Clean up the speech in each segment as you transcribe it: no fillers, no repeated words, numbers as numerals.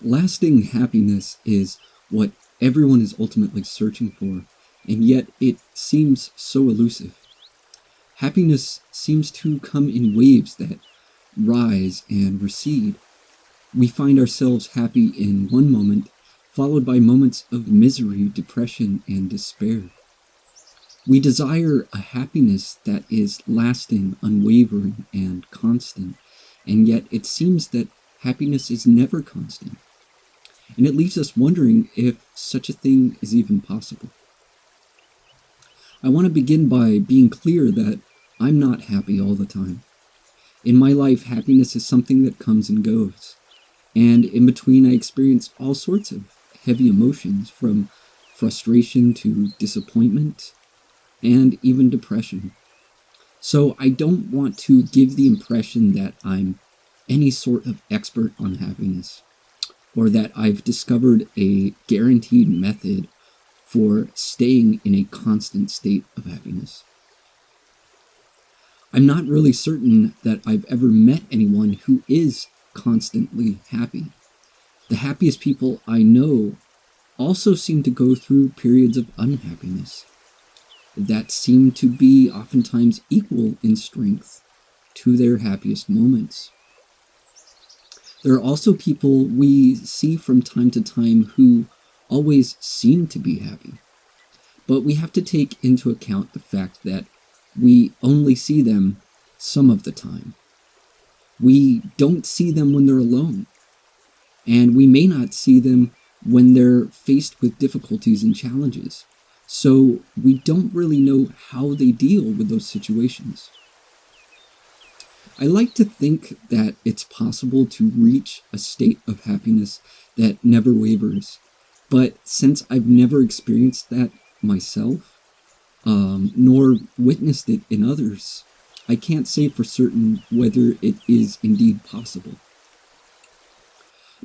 Lasting happiness is what everyone is ultimately searching for, and yet it seems so elusive. Happiness seems to come in waves that rise and recede. We find ourselves happy in one moment, followed by moments of misery, depression, and despair. We desire a happiness that is lasting, unwavering, and constant, and yet it seems that happiness is never constant. And it leaves us wondering if such a thing is even possible. I want to begin by being clear that I'm not happy all the time. In my life, happiness is something that comes and goes. And in between, I experience all sorts of heavy emotions, from frustration to disappointment, and even depression. So I don't want to give the impression that I'm any sort of expert on happiness, or that I've discovered a guaranteed method for staying in a constant state of happiness. I'm not really certain that I've ever met anyone who is constantly happy. The happiest people I know also seem to go through periods of unhappiness that seem to be oftentimes equal in strength to their happiest moments. There are also people we see from time to time who always seem to be happy, but we have to take into account the fact that we only see them some of the time. We don't see them when they're alone, and we may not see them when they're faced with difficulties and challenges. So we don't really know how they deal with those situations. I like to think that it's possible to reach a state of happiness that never wavers, but since I've never experienced that myself, nor witnessed it in others, I can't say for certain whether it is indeed possible.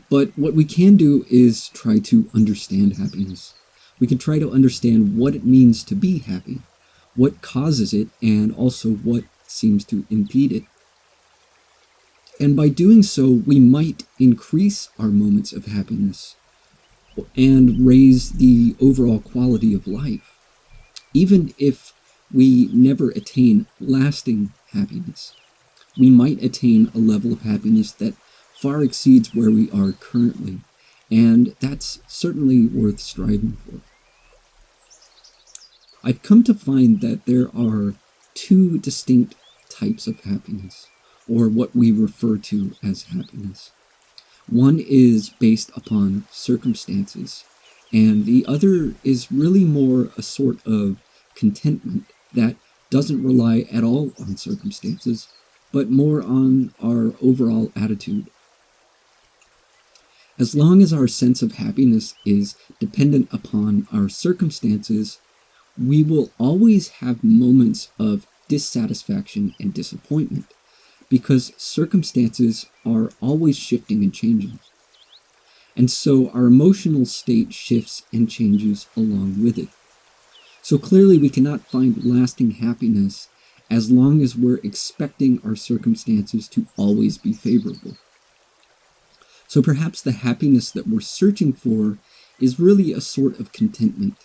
But what we can do is try to understand happiness. We can try to understand what it means to be happy, what causes it, and also what seems to impede it. And by doing so, we might increase our moments of happiness and raise the overall quality of life, even if we never attain lasting happiness. We might attain a level of happiness that far exceeds where we are currently, and that's certainly worth striving for. I've come to find that there are two distinct types of happiness, or what we refer to as happiness. One is based upon circumstances, and the other is really more a sort of contentment that doesn't rely at all on circumstances, but more on our overall attitude. As long as our sense of happiness is dependent upon our circumstances, we will always have moments of dissatisfaction and disappointment, because circumstances are always shifting and changing. And so our emotional state shifts and changes along with it. So clearly we cannot find lasting happiness as long as we're expecting our circumstances to always be favorable. So perhaps the happiness that we're searching for is really a sort of contentment.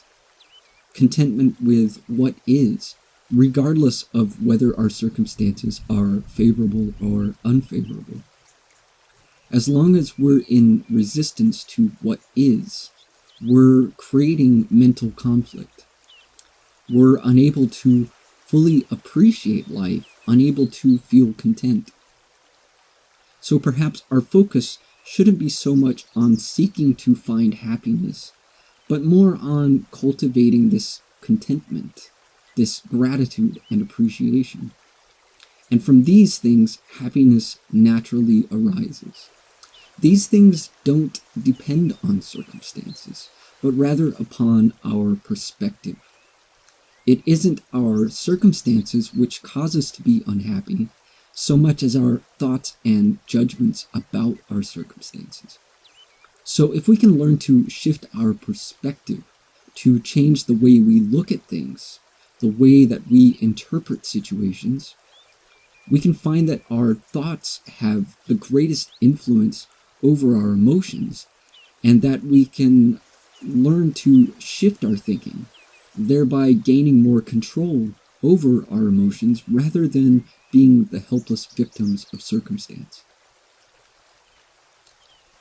Contentment with what is, regardless of whether our circumstances are favorable or unfavorable. As long as we're in resistance to what is, we're creating mental conflict. We're unable to fully appreciate life, unable to feel content. So perhaps our focus shouldn't be so much on seeking to find happiness, but more on cultivating this contentment, this gratitude and appreciation. And from these things, happiness naturally arises. These things don't depend on circumstances, but rather upon our perspective. It isn't our circumstances which cause us to be unhappy, so much as our thoughts and judgments about our circumstances. So if we can learn to shift our perspective, to change the way we look at things, the way that we interpret situations, we can find that our thoughts have the greatest influence over our emotions, and that we can learn to shift our thinking, thereby gaining more control over our emotions rather than being the helpless victims of circumstance.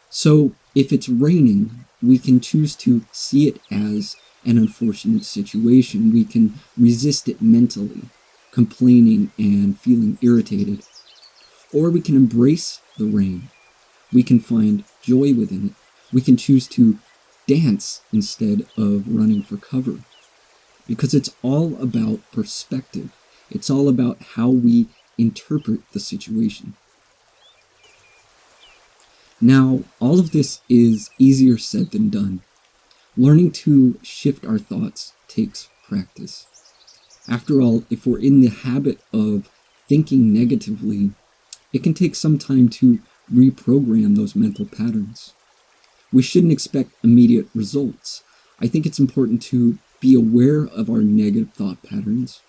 So, if it's raining, we can choose to see it as an unfortunate situation. We can resist it mentally, complaining and feeling irritated. Or we can embrace the rain. We can find joy within it. We can choose to dance instead of running for cover. Because it's all about perspective. It's all about how we interpret the situation. Now, all of this is easier said than done. Learning to shift our thoughts takes practice. After all, if we're in the habit of thinking negatively, it can take some time to reprogram those mental patterns. We shouldn't expect immediate results. I think it's important to be aware of our negative thought patterns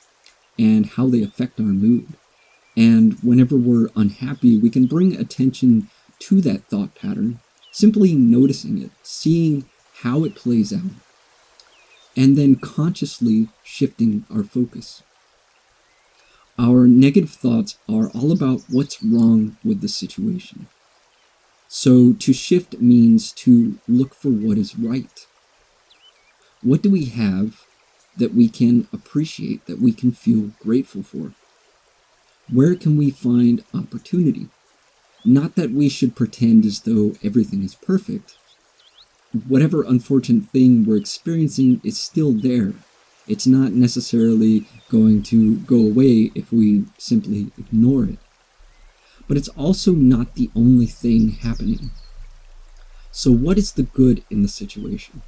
and how they affect our mood. And whenever we're unhappy, we can bring attention to that thought pattern, simply noticing it, seeing how it plays out, and then consciously shifting our focus. Our negative thoughts are all about what's wrong with the situation. So to shift means to look for what is right. What do we have that we can appreciate, that we can feel grateful for? Where can we find opportunity? Not that we should pretend as though everything is perfect. Whatever unfortunate thing we're experiencing is still there. It's not necessarily going to go away if we simply ignore it. But it's also not the only thing happening. So what is the good in the situation?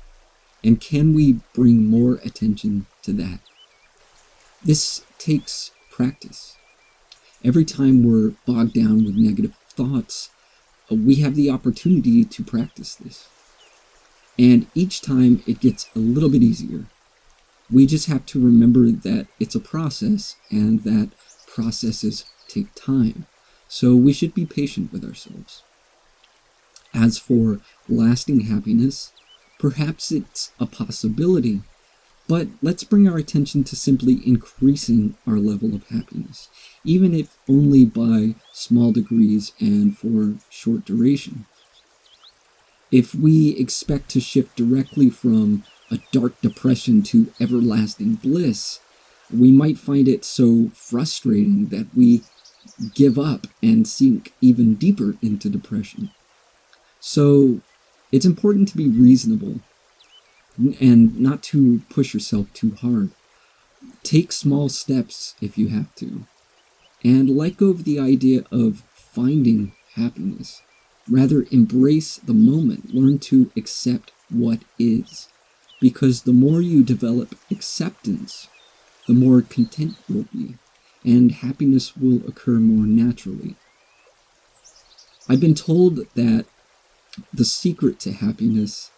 And can we bring more attention to that? This takes practice. Every time we're bogged down with negative thoughts, we have the opportunity to practice this. And each time it gets a little bit easier. We just have to remember that it's a process and that processes take time. So we should be patient with ourselves. As for lasting happiness, perhaps it's a possibility, but let's bring our attention to simply increasing our level of happiness, even if only by small degrees and for short duration. If we expect to shift directly from a dark depression to everlasting bliss, we might find it so frustrating that we give up and sink even deeper into depression. So it's important to be reasonable and not to push yourself too hard. Take small steps if you have to, and let go of the idea of finding happiness. Rather, embrace the moment. Learn to accept what is. Because the more you develop acceptance, the more content you'll be, and happiness will occur more naturally. I've been told that the secret to happiness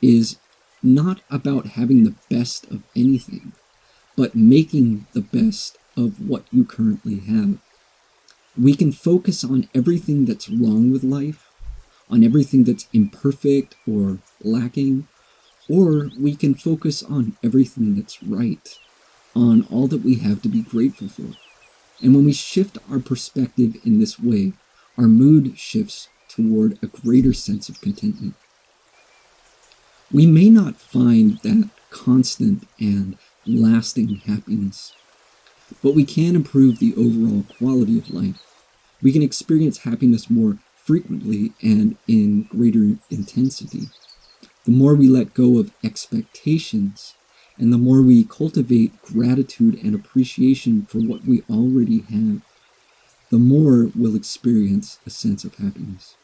is not about having the best of anything, but making the best of what you currently have. We can focus on everything that's wrong with life, on everything that's imperfect or lacking, or we can focus on everything that's right, on all that we have to be grateful for. And when we shift our perspective in this way, our mood shifts toward a greater sense of contentment. We may not find that constant and lasting happiness, but we can improve the overall quality of life. We can experience happiness more frequently and in greater intensity. The more we let go of expectations, and the more we cultivate gratitude and appreciation for what we already have, the more we'll experience a sense of happiness.